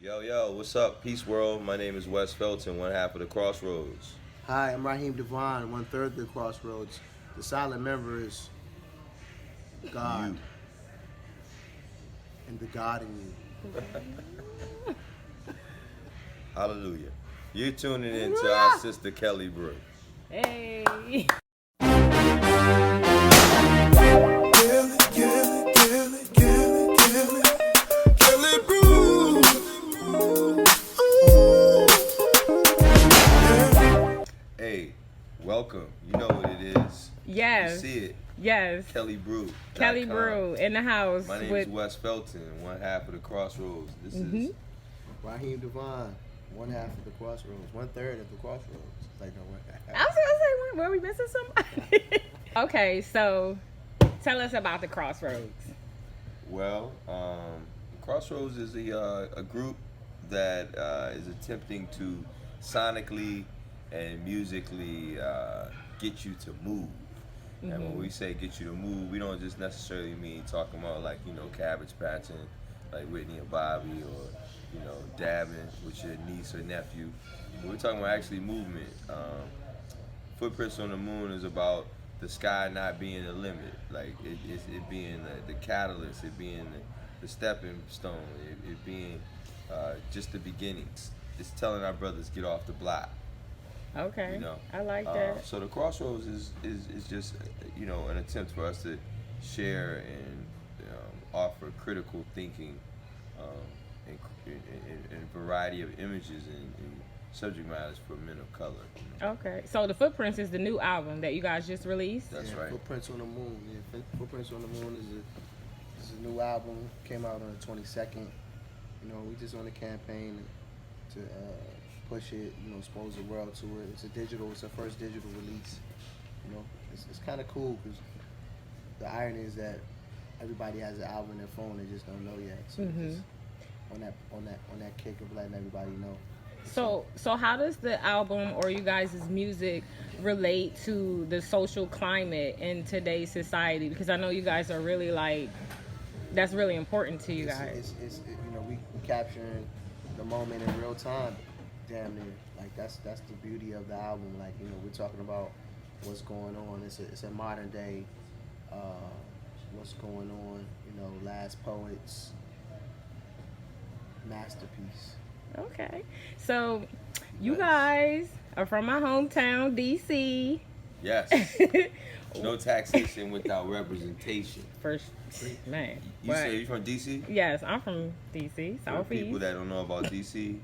Yo, what's up, Peace World? My name is Wes Felton, one half of the Crossroads. Hi, I'm Raheem DeVaughn, 1/3 of the Crossroads. The silent member is God. You. And the God in you. Hallelujah. You're tuning in to our sister Kelly Brew. Hey. Kelly Brew. Hey, welcome. You know what it is. Yes. You see it. Yes. Kelly Brew. Kelly Brew in the house. My name is Wes Felton, one half of the Crossroads. This is Raheem DeVaughn, 1/2 of the Crossroads. 1/3 of the Crossroads. Like no one. I was gonna say, were we missing somebody? Okay, so tell us about the Crossroads. well. Crossroads is a group that is attempting to sonically and musically get you to move. And when we say get you to move, we don't just necessarily mean talking about like, cabbage patching, like Whitney and Bobby, or, dabbing with your niece or nephew. We're talking about actually movement. Footprints on the Moon is about the sky not being the limit, like it being the catalyst, it being the stepping stone, it being just the beginnings. It's telling our brothers get off the block. Okay. I like that. So the Crossroads is just an attempt for us to share and offer critical thinking and a variety of images and subject matters for men of color. Okay. So the Footprints is the new album that you guys just released. That's right. Footprints on the Moon. Yeah, Footprints on the Moon is a new album. Came out on the 22nd. We just on a campaign to push it, expose the world to it. It's our first digital release. It's kind of cool because the irony is that everybody has an album in their phone, they just don't know yet. So just on that kick of letting everybody know. So how does the album or you guys' music relate to the social climate in today's society? Because I know you guys are really that's really important to you guys. It's we capturing the moment in real time, damn near. Like that's the beauty of the album. Like we're talking about what's going on. It's a modern day what's going on. Last Poets masterpiece. Okay. So you guys are from my hometown, DC. Yes. No taxation without representation. First, man. You say you from DC? Yes, I'm from DC, For Southeast. people that don't know about DC,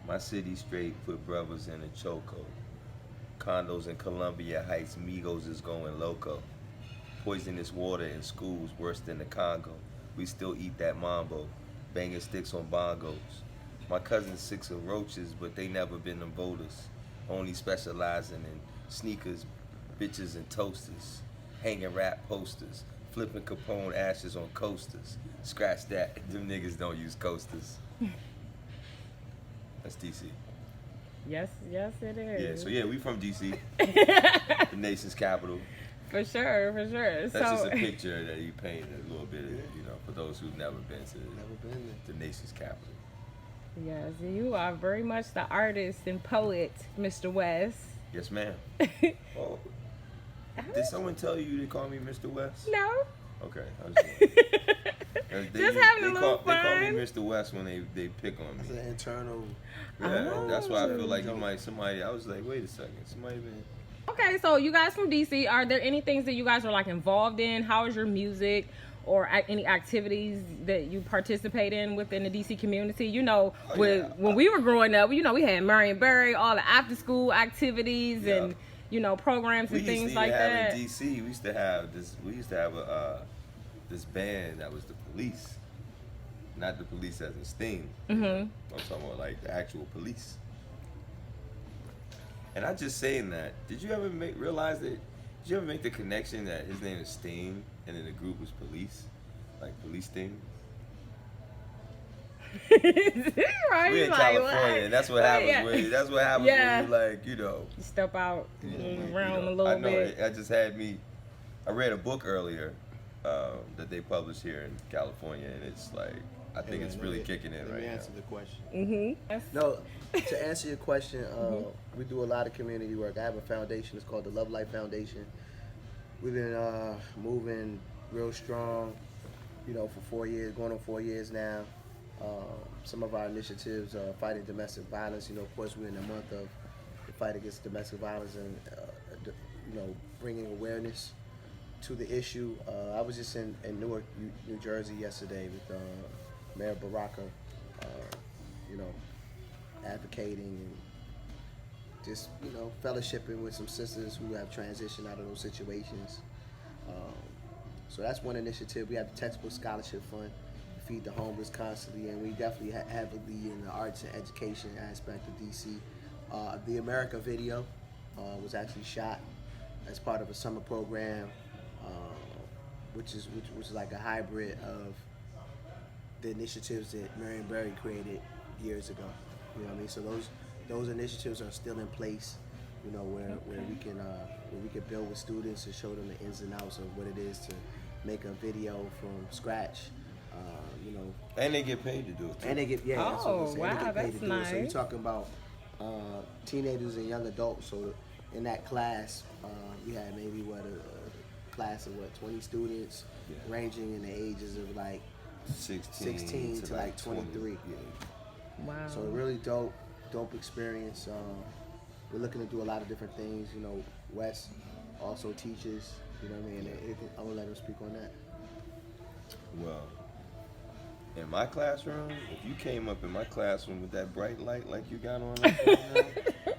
my city straight put brothers in a choco. Condos in Columbia Heights, Migos is going loco. Poisonous water in schools worse than the Congo. We still eat that mambo, banging sticks on bongos. My cousin's 6 of roaches, but they never been them voters. Only specializing in sneakers, bitches, and toasters. Hanging rap posters, flipping Capone ashes on coasters. Scratch that, them niggas don't use coasters. That's DC. Yes, it is. Yeah, we from DC, the nation's capital. For sure. That's just a picture that you paint a little bit, for those who've never been to the nation's capital. Yes, you are very much the artist and poet, Mr. West. Yes, ma'am. Oh, did someone tell you to call me Mr. West? No. Okay. Just having a little They call me fun. Mr. West when they pick on It's me. an internal. Yeah, that's why I feel like somebody. I was like, wait a second, somebody been. Okay, so you guys from DC, are there any things that you guys are involved in? How is your music or any activities that you participate in within the DC community? When we were growing up, we had Marion Barry, all the after school activities and programs and things like that. In DC, we used to have this. We used to have this band that was the Police, not the Police as in Sting. I'm talking about like the actual police. And I just saying that. Did you ever realize that? Did you ever make the connection that his name is Sting and then the group was Police, like Police Sting? Right, we're in California, and that's what happens. That's what happens when you step out around a little I know, bit. I read a book earlier that they published here in California, and it's like I think it's really kicking in Let right me now. answer the question. Mm-hmm. No, to answer your question, we do a lot of community work. I have a foundation. It's called the Love Life Foundation. We've been moving real strong, for 4 years, going on 4 years now. Some of our initiatives are fighting domestic violence. Of course, we're in the month of the fight against domestic violence and, bringing awareness to the issue. I was just in Newark, New Jersey yesterday with Mayor Baraka, advocating and just, fellowshipping with some sisters who have transitioned out of those situations. So that's one initiative. We have the Textbook Scholarship Fund to feed the homeless constantly, and we definitely heavily in the arts and education aspect of DC. The America video was actually shot as part of a summer program, which was like a hybrid of the initiatives that Marion Barry created years ago. You know what I mean? So those initiatives are still in place. Where we can build with students and show them the ins and outs of what it is to make a video from scratch. And they get paid to do it too. And they get that's what I'm saying. wow, They get paid that's to do it. So you're nice. talking about teenagers and young adults. So in that class, we had maybe a class of 20 students, ranging in the ages of like 16 to like 23. Yeah. Wow. So really dope experience. We're looking to do a lot of different things. Wes also teaches. You know what I mean? I'm gonna let him speak on that. Well, in my classroom, if you came up in my classroom with that bright light like you got on right now,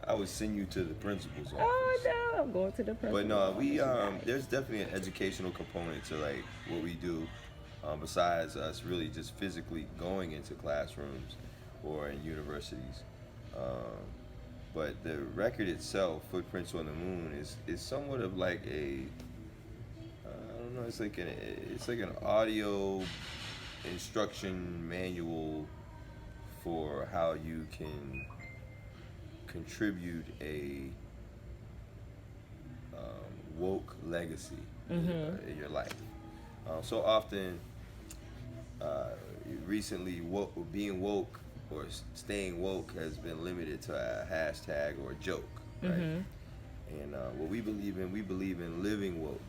I would send you to the principal's office. Oh no, I'm going to the principal. But no, we there's definitely an educational component to like what we do, besides us really just physically going into classrooms or in universities. But the record itself, Footprints on the Moon, is somewhat of like a I don't know, it's like an audio instruction manual for how you can contribute a woke legacy in your life. So often, recently, being woke or staying woke has been limited to a hashtag or a joke, right? And what we believe in living woke.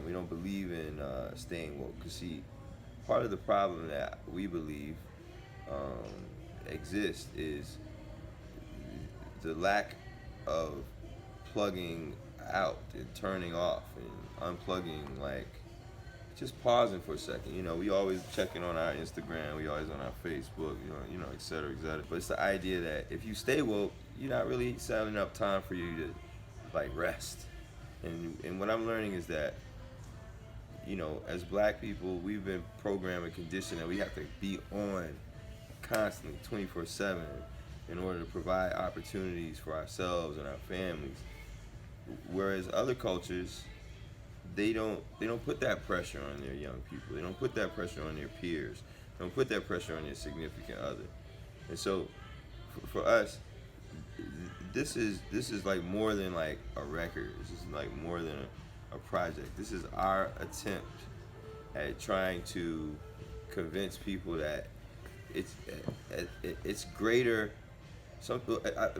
We don't believe in staying woke. Because see, part of the problem that we believe exists is the lack of plugging out and turning off and unplugging, like just pausing for a second. We always checking on our Instagram, we always on our Facebook, et cetera, et cetera. But it's the idea that if you stay woke, you're not really setting up time for you to like rest. And what I'm learning is that, as black people, we've been programmed and conditioned that we have to be on constantly, 24/7, in order to provide opportunities for ourselves and our families. Whereas other cultures, they don't put that pressure on their young people. They don't put that pressure on their peers. They don't put that pressure on their significant other. And so, for us, this is like more than like a record. This is like more than a project. This is our attempt at trying to convince people that it's greater.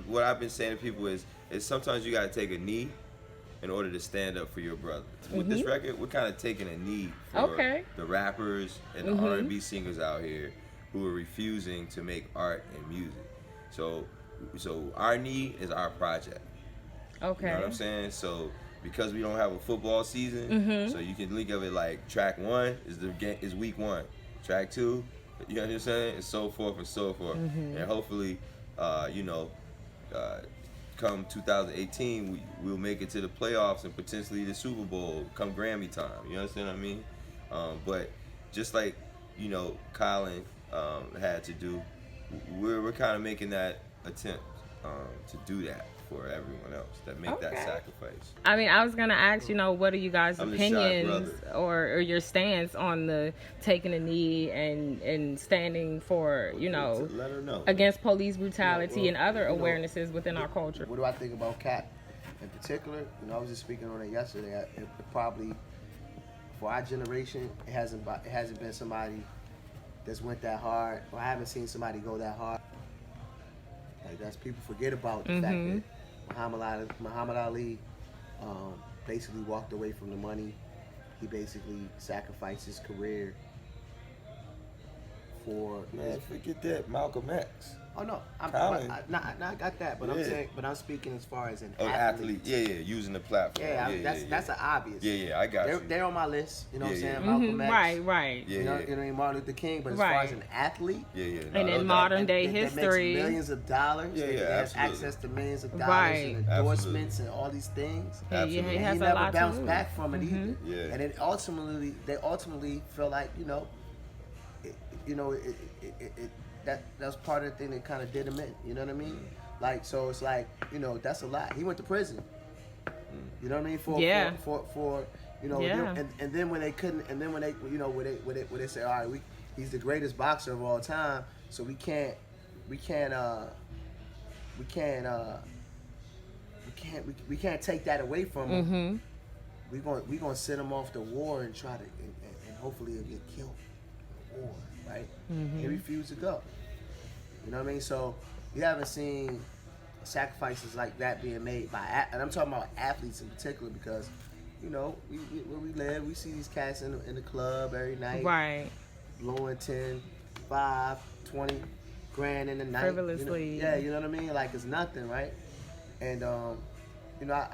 What I've been saying to people is sometimes you got to take a knee in order to stand up for your brother. With this record, we're kind of taking a knee for the rappers and the R&B singers out here who are refusing to make art and music. So our knee is our project. Okay. You know what I'm saying? So because we don't have a football season, so you can think of it like track 1 is week 1, track 2, you know what I'm saying, and so forth and so forth. And hopefully, come 2018, we'll make it to the playoffs and potentially the Super Bowl come Grammy time. You understand what I mean? But just like Colin had to do, we're kind of making that attempt to do that for everyone else that make that sacrifice. I mean, I was gonna ask, what are you guys' I'm the shy opinions brother. or your stance on the taking a knee and standing for, To let her know. against police brutality Yeah, and other awarenesses within our culture? What do I think about Cat in particular? I was just speaking on it yesterday. It probably, for our generation, it hasn't been somebody that's went that hard, or I haven't seen somebody go that hard. Like that's people forget about the fact that Muhammad Ali basically walked away from the money. He basically sacrificed his career for. Man, forget that. Malcolm X. Oh no, I got that, but Yeah. I'm speaking as far as an Oh, athlete. athlete. Yeah, using the platform. That's an obvious. Yeah, I got you. They're on my list. You know what I'm Yeah, saying? yeah. Malcolm X. Right. Yeah, You know, yeah. you know, Martin Luther King. But as Right. far as an athlete, Yeah. And no in doubt. modern day that history. makes millions of dollars. Yeah, that yeah, has absolutely. access to millions of dollars Right. and endorsements and all these things. Yeah, Absolutely. he And has he a never lot to bounced lose. back from it either. Yeah. And it they ultimately feel like, you know, that was part of the thing that kind of did him in. You know what I mean? Like, so it's like, you know, that's a lot. He went to prison. You know what I mean? For you know, Yeah. and then when they couldn't, and then when they, you know, when they say, all right, he's the greatest boxer of all time, so we can't take that away from him. We gonna send him off to war and try to and hopefully he'll get killed in the war, right? He refused to go. You know what I mean? So you haven't seen sacrifices like that being made by, and I'm talking about athletes in particular, because you know where we live, we see these cats in the club every night, Right. blowing 10, 5, 20 grand in the night. Frivolously. You know, you know what I mean? Like it's nothing, right? And you know,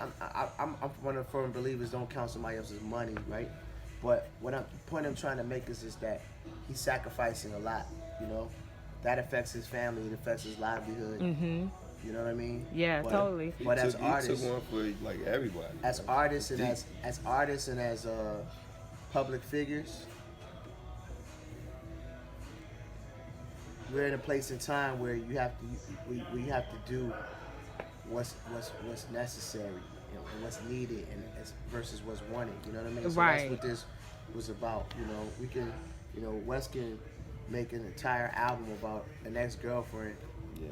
I'm one of the firm believers, don't count somebody else's money, right? But the point I'm trying to make is that he's sacrificing a lot, you know? That affects his family, it affects his livelihood. You know what I mean? Yeah, totally. But as He artists, took one for like everybody. as artists and as public figures, we're in a place in time where you have to do what's necessary and what's needed and versus what's wanted. You know what I mean? So Right. that's what this was about. You know, we can, you know, Wes can make an entire album about an ex-girlfriend Yeah.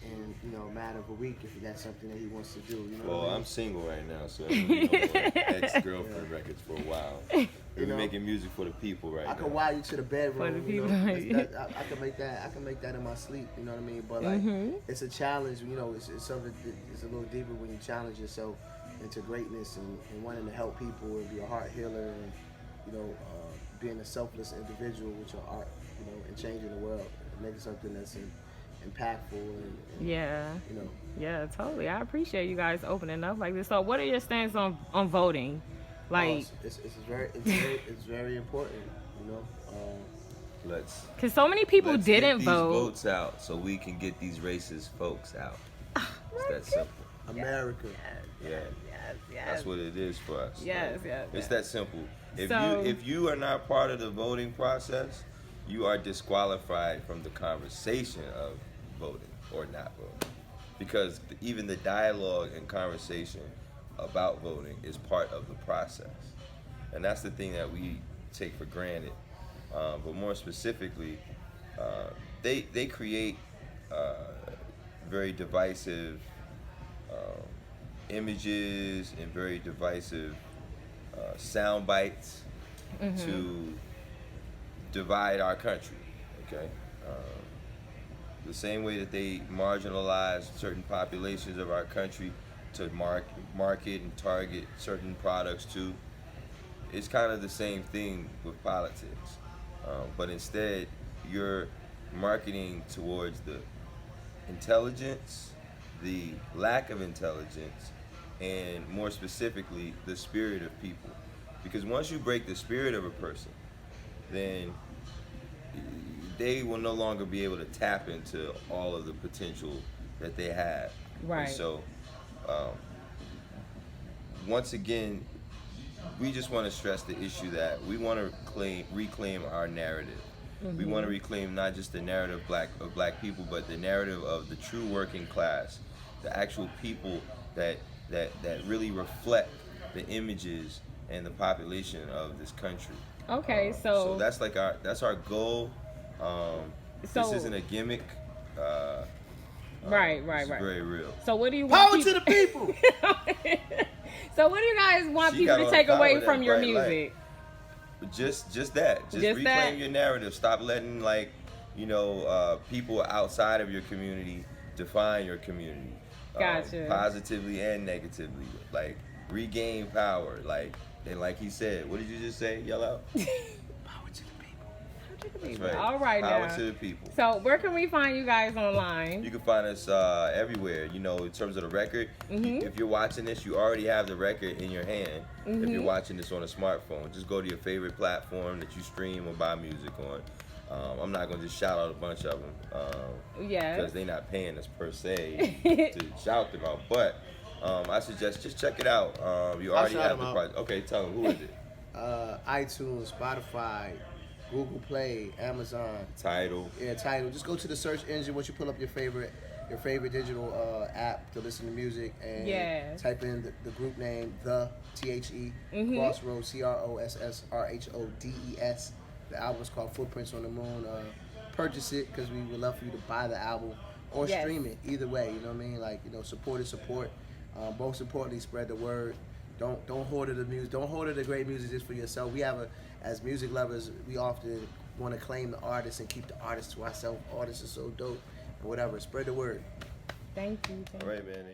in, you know, a matter of a week if that's something that he wants to do. You know Well, what I mean? I'm single right now, so I'm doing ex-girlfriend records for a while. We're know, making music for the people right I now. can wire you to the bedroom. For the you know, people. I can make that. I can make that in my sleep. You know what I mean? But like, it's a challenge. You know, it's something. It's a little deeper when you challenge yourself into greatness and wanting to help people and be a heart healer and, you know, being a selfless individual with your art. You know, and changing the world, and making something that's impactful and Yeah. you know. Yeah, totally. I appreciate you guys opening up like this. So what are your stance on voting? Like, it's very important. You know. Let's because so many people let's didn't get these vote. votes out so we can get these racist folks out. It's that simple. America. Yeah. That's what it is for us. Yes, man. yes, It's yes. that simple. So- If you are not part of the voting process, you are disqualified from the conversation of voting or not voting. Because even the dialogue and conversation about voting is part of the process. And that's the thing that we take for granted. But more specifically, they create very divisive images and very divisive sound bites to divide our country. Okay, the same way that they marginalize certain populations of our country to market and target certain products to, it's kind of the same thing with politics. But instead, you're marketing towards the intelligence, the lack of intelligence, and more specifically, the spirit of people. Because once you break the spirit of a person, then they will no longer be able to tap into all of the potential that they have. Right. And so, once again, we just want to stress the issue that we want to reclaim our narrative. We want to reclaim not just the narrative of black people, but the narrative of the true working class, the actual people that really reflect the images and the population of this country. Okay, So that's like that's our goal. This So- isn't a gimmick. right. It's very real. So what do you want? Power to the people. So what do you guys want She people got to all take the power away with from that your bright light. music? Just that. Just reclaim that. your narrative. Stop letting people outside of your community define your community. Gotcha. Positively and negatively. Like regain power. And like he said, what did you just say? Yell out. Power to the people. That's right. All right, Power now. to the people. So where can we find you guys online? You can find us everywhere. In terms of the record, if you're watching this, you already have the record in your hand. If you're watching this on a smartphone, just go to your favorite platform that you stream or buy music on. I'm not going to just shout out a bunch of them because they're not paying us per se to shout them out. But I suggest just check it out. You already have the price. Okay, tell them, who is it? iTunes, Spotify, Google Play, Amazon. Tidal. Yeah, Tidal. Just go to the search engine once you pull up your favorite digital app to listen to music and type in the group name, the THE, Crossroads, CROSSRHODES. The album is called Footprints on the Moon. Purchase it because we would love for you to buy the album or stream it. Either way, you know what I mean? Like, support is support. Most importantly, spread the word. Don't hoard the music. Don't hoard the great music just for yourself. We have as music lovers, we often want to claim the artists and keep the artists to ourselves. Artists are so dope. Or whatever. Spread the word. Thank you. All right, man.